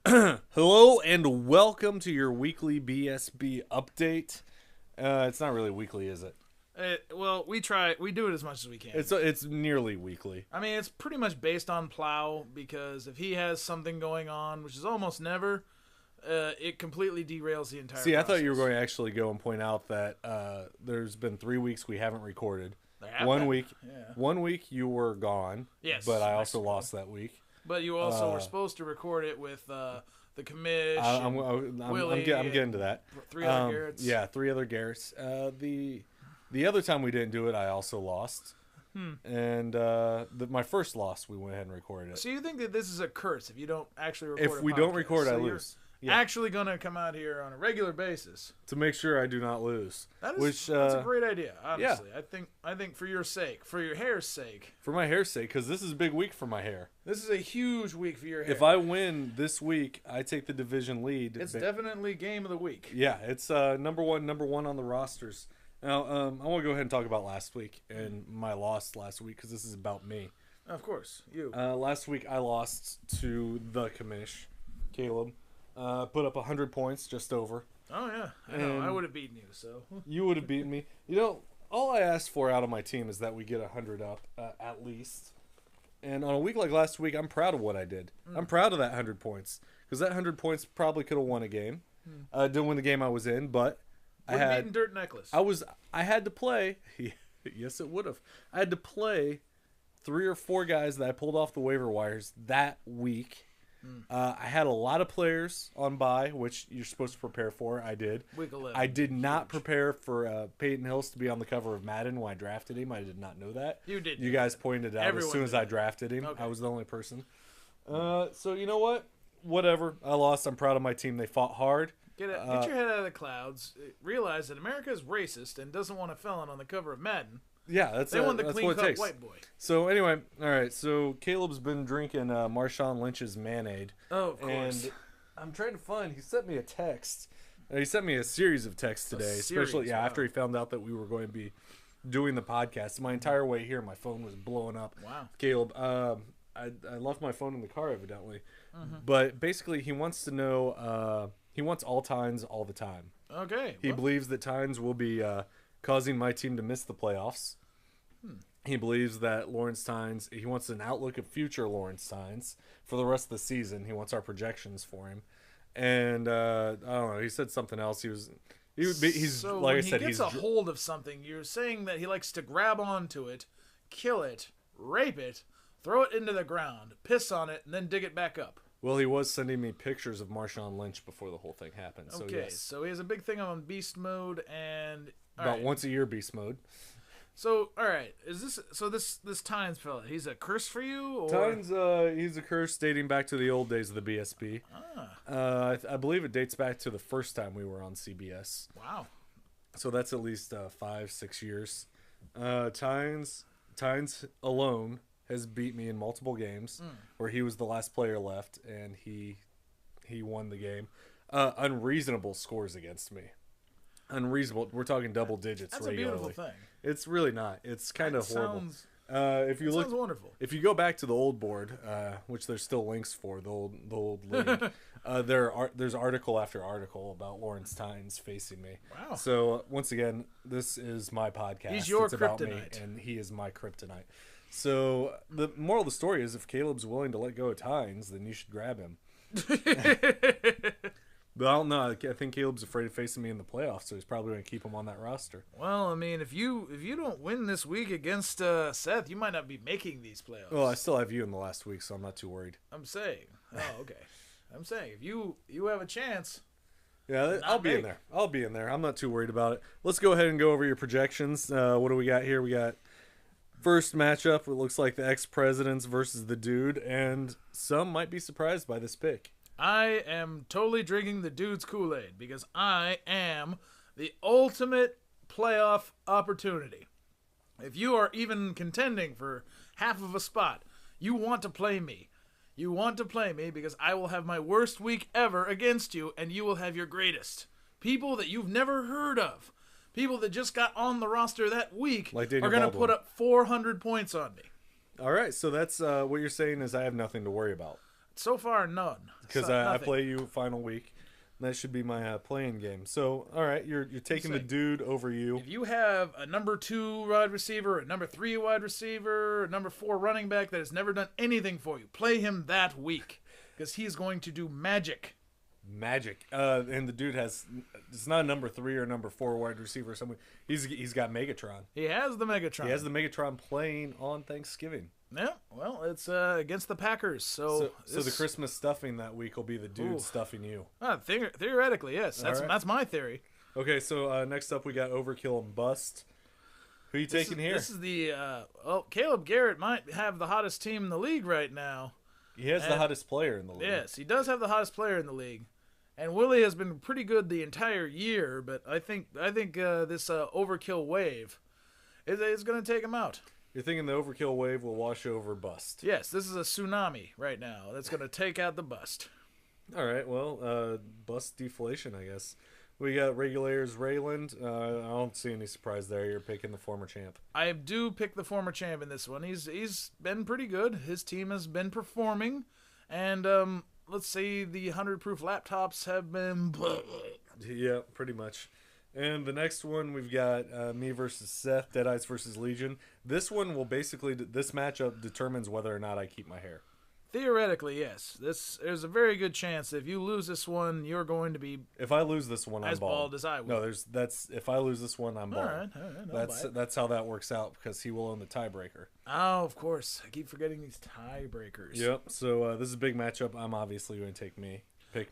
Hello and welcome to your weekly BSB update. It's not really weekly, is it? Well, we do it as much as we can. It's nearly weekly. I mean, it's pretty much based on Plow, because if he has something going on, which is almost never, it completely derails the entire See, I process. thought you were going to actually go and point out that there's been 3 weeks we haven't recorded. There have One been. week, Yeah. 1 week you were gone. Yes, but I also Mexico. lost that week. But you also were supposed to record it with the commish. I'm Willie getting to that. 3 other Garretts. Yeah, 3 other Garretts. The other time we didn't do it, I also lost. And my first loss, we went ahead and recorded it. So you think that this is a curse if you don't actually record? If we don't record, I lose. You're actually gonna come out here on a regular basis To make sure I do not lose. That's a great idea. Honestly, yeah. I think for your sake, for your hair's sake, for my hair's sake, because this is a big week for my hair. this is a huge week for your hair. If I win this week, I take the division lead. It's definitely game of the week. Yeah, it's number one on the rosters. Now, I want to go ahead and talk about last week and my loss last week, because this is about me. Of course, you. Last week I lost to the commish, Caleb. Put up 100 points, just over. Oh yeah, I know. I would have beaten you. So You would have beaten me. You know, all I asked for out of my team is that we get 100 up at least. And on a week like last week, I'm proud of what I did. I'm proud of that 100 points, because that 100 points probably could have won a game. Didn't win the game I was in, but would have beaten Dirt Necklace. I had to play. Yes, it would have. I had to play 3 or 4 guys that I pulled off the waiver wires that week. I had a lot of players on bye, which you're supposed to prepare for. I did. Week 11. I did not prepare for Peyton Hills to be on the cover of Madden when I drafted him. I did not know that. You did. You guys pointed it out Everyone as soon as did. I drafted him. Okay. I was the only person. So you know what? Whatever. I lost. I'm proud of my team. They fought hard. Get your head out of the clouds. Realize that America is racist and doesn't want a felon on the cover of Madden. Yeah, They want the that's clean what it cut takes. white boy. So anyway, all right. So Caleb's been drinking Marshawn Lynch's Mayonnaise. Oh, of course. And I'm trying to find. He sent me a text. He sent me a series of texts today, especially wow. after he found out that we were going to be doing the podcast. My entire way here, my phone was blowing up. Wow. Caleb, I left my phone in the car evidently, but basically he wants to know. He wants all Tynes all the time. Okay. He believes that Tynes will be causing my team to miss the playoffs. He believes that Lawrence Tynes, he wants an outlook of future Lawrence Tynes for the rest of the season. He wants our projections for him. And I don't know, he said something else. He's so like when I said, he gets a hold of something, you're saying that he likes to grab onto it, kill it, rape it, throw it into the ground, piss on it, and then dig it back up. Well, he was sending me pictures of Marshawn Lynch before the whole thing happened. So Okay, yes. so he has a big thing on beast mode and About once a year beast mode. So, all right, is this Tynes fella? He's a curse for you, or Tynes, he's a curse dating back to the old days of the BSB. I believe it dates back to the first time we were on CBS. Wow. So that's at least 5-6 years. Tynes alone has beat me in multiple games where he was the last player left, and he won the game. Unreasonable scores against me. Unreasonable. We're talking double digits That's regularly. a beautiful thing. It's really not. It's kind of horrible. Sounds wonderful. If you go back to the old board, which there's still links for the old league, there's article after article about Lawrence Tynes facing me. Wow. So once again, this is my podcast. He's your it's about me, kryptonite. and he is my kryptonite. So the moral of the story is, if Caleb's willing to let go of Tynes, then you should grab him. But I don't know. I think Caleb's afraid of facing me in the playoffs, so he's probably going to keep him on that roster. Well, I mean, if you don't win this week against Seth, you might not be making these playoffs. Well, I still have you in the last week, so I'm not too worried. I'm saying. Oh, okay. I'm saying if you have a chance. Yeah, I'll be in there. I'll be in there. I'm not too worried about it. Let's go ahead and go over your projections. What do we got here? We got first matchup. It looks like the ex-presidents versus the dude, and some might be surprised by this pick. I am totally drinking the dude's Kool-Aid because I am the ultimate playoff opportunity. If you are even contending for half of a spot, you want to play me. You want to play me because I will have my worst week ever against you, and you will have your greatest. People that you've never heard of, people that just got on the roster that week, like are going to put up 400 points on me. All right, so that's what you're saying is I have nothing to worry about. so far, none. Because I play you final week. That should be my playing game. So, all right, you're taking the dude over you. If you have a number 2 wide receiver, a number 3 wide receiver, a number 4 running back that has never done anything for you, play him that week because he's going to do magic. Magic. And the dude it's not a number 3 or number 4 wide receiver. He's got Megatron. He has the Megatron. He has the Megatron playing on Thanksgiving. Yeah, well, it's against the Packers, so the Christmas stuffing that week will be the dude stuffing you. Theoretically, yes. That's my theory. Okay, so next up we got Overkill and Bust. Who are you taking here? This is the Caleb Garrett might have the hottest team in the league right now. He has the hottest player in the league. Yes, he does have the hottest player in the league. And Willie has been pretty good the entire year, but I think this Overkill wave is going to take him out. You're thinking the Overkill wave will wash over Bust. Yes, this is a tsunami right now that's going to take out the Bust. All right, well, Bust deflation, I guess. We got Regulators Rayland. I don't see any surprise there. You're picking the former champ. I do pick the former champ in this one. He's been pretty good. His team has been performing. And let's say the 100-proof laptops have been... Yeah, pretty much. And the next one, we've got me versus Seth, Deadites versus Legion. This one will basically, this matchup determines whether or not I keep my hair. Theoretically, yes. There's a very good chance that if you lose this one, you're going to be... If I lose this one, I'm as bald as I will. No, if I lose this one, I'm bald. All right. That's how that works out because he will own the tiebreaker. Oh, of course. I keep forgetting these tiebreakers. Yep. So this is a big matchup. I'm obviously going to pick me.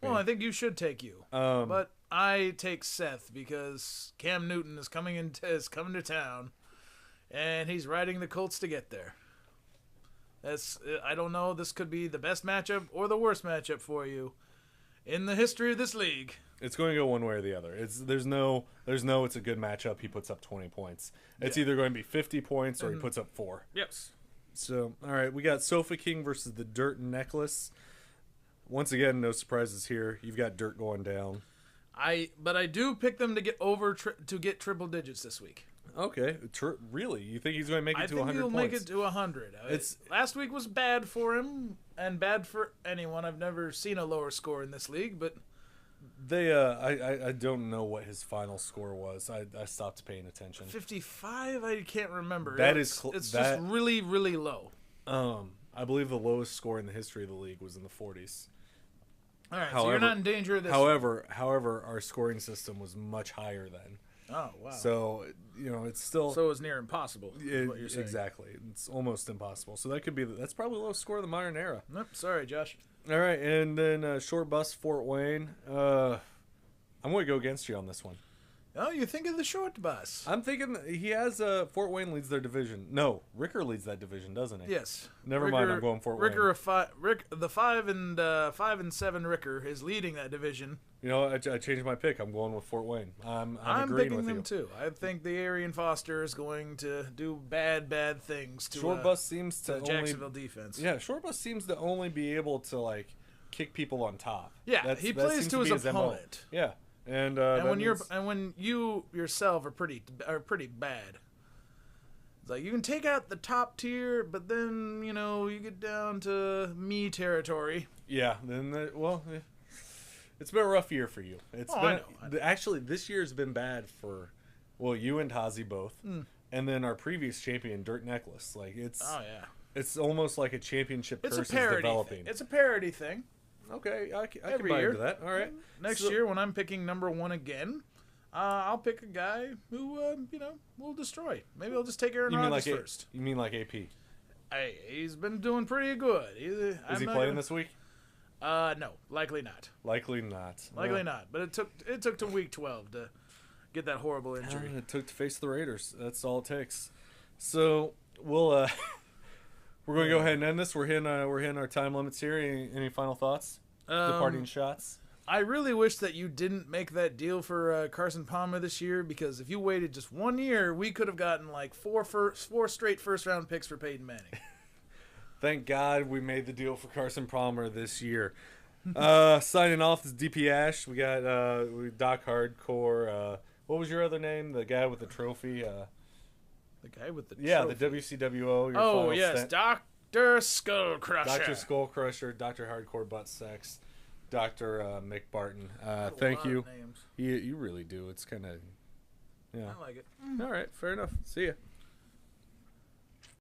Well, I think you should take you. But I take Seth because Cam Newton is coming to town, and he's riding the Colts to get there. I don't know. This could be the best matchup or the worst matchup for you in the history of this league. It's going to go one way or the other. There's no it's a good matchup. He puts up 20 points. It's either going to be 50 points or he puts up 4. Yes. So, all right, we got Sofa King versus the Dirt Necklace. Once again, no surprises here. You've got Dirt going down. But I do pick them to get to get triple digits this week. Okay, really? You think he's going to make it to 100 points? I think he'll make it to 100. Last week was bad for him and bad for anyone. I've never seen a lower score in this league, but I don't know what his final score was. I stopped paying attention. 55? I can't remember. It's just really, really low. I believe the lowest score in the history of the league was in the 40s. All right, so you're not in danger of this. However, our scoring system was much higher then. Oh, wow. So, it's still... So it's near impossible, is what you're saying. Exactly. It's almost impossible. So that's probably the lowest score of the modern era. Nope, sorry, Josh. All right, and then Short Bus, Fort Wayne. I'm going to go against you on this one. Oh, you're thinking the Short Bus. I'm thinking he has Fort Wayne leads their division. No, Ricker leads that division, doesn't he? Yes. Never mind, I'm going Fort Wayne. The 5 and 7 Ricker is leading that division. I changed my pick. I'm going with Fort Wayne. I'm agreeing with you. I'm picking them too. I think the Arian Foster is going to do bad things to Short Bus seems to the Jacksonville defense. Yeah, Short Bus seems to only be able to kick people on top. Yeah, he plays to his opponent. Yeah. And when you yourself are pretty bad. It's like you can take out the top tier, but then you get down to me territory. Yeah, then it's been a rough year for you. I know. Actually, this year's been bad for you and Hazy both, and then our previous champion Dirt Necklace. It's almost like a championship curse is developing. It's a parody thing. Okay, I can buy into that. All right. Next year, when I'm picking number 1 again, I'll pick a guy who, will destroy. Maybe I'll just take Aaron Rodgers first. You mean like AP? Hey, he's been doing pretty good. Is he playing this week? No, likely not. Likely not. Not. But it took to week 12 to get that horrible injury. It took to face the Raiders. That's all it takes. So we'll we're going to go ahead and end this. We're hitting our time limits here. Any final thoughts? Departing shots? I really wish that you didn't make that deal for Carson Palmer this year, because if you waited just 1 year, we could have gotten four straight first-round picks for Peyton Manning. Thank God we made the deal for Carson Palmer this year. Signing off, this is DP Ash. We got Doc Hardcore. What was your other name? The guy with the trophy? The guy with the trophy. the WCWO. Oh, yes. Doc Dr. Skull Crusher. Dr. Skull Crusher, Dr. Hardcore Butt Sex, Dr. Mick Barton. Thank you. You really do. It's kind of, yeah. I like it. All right, fair enough. See ya.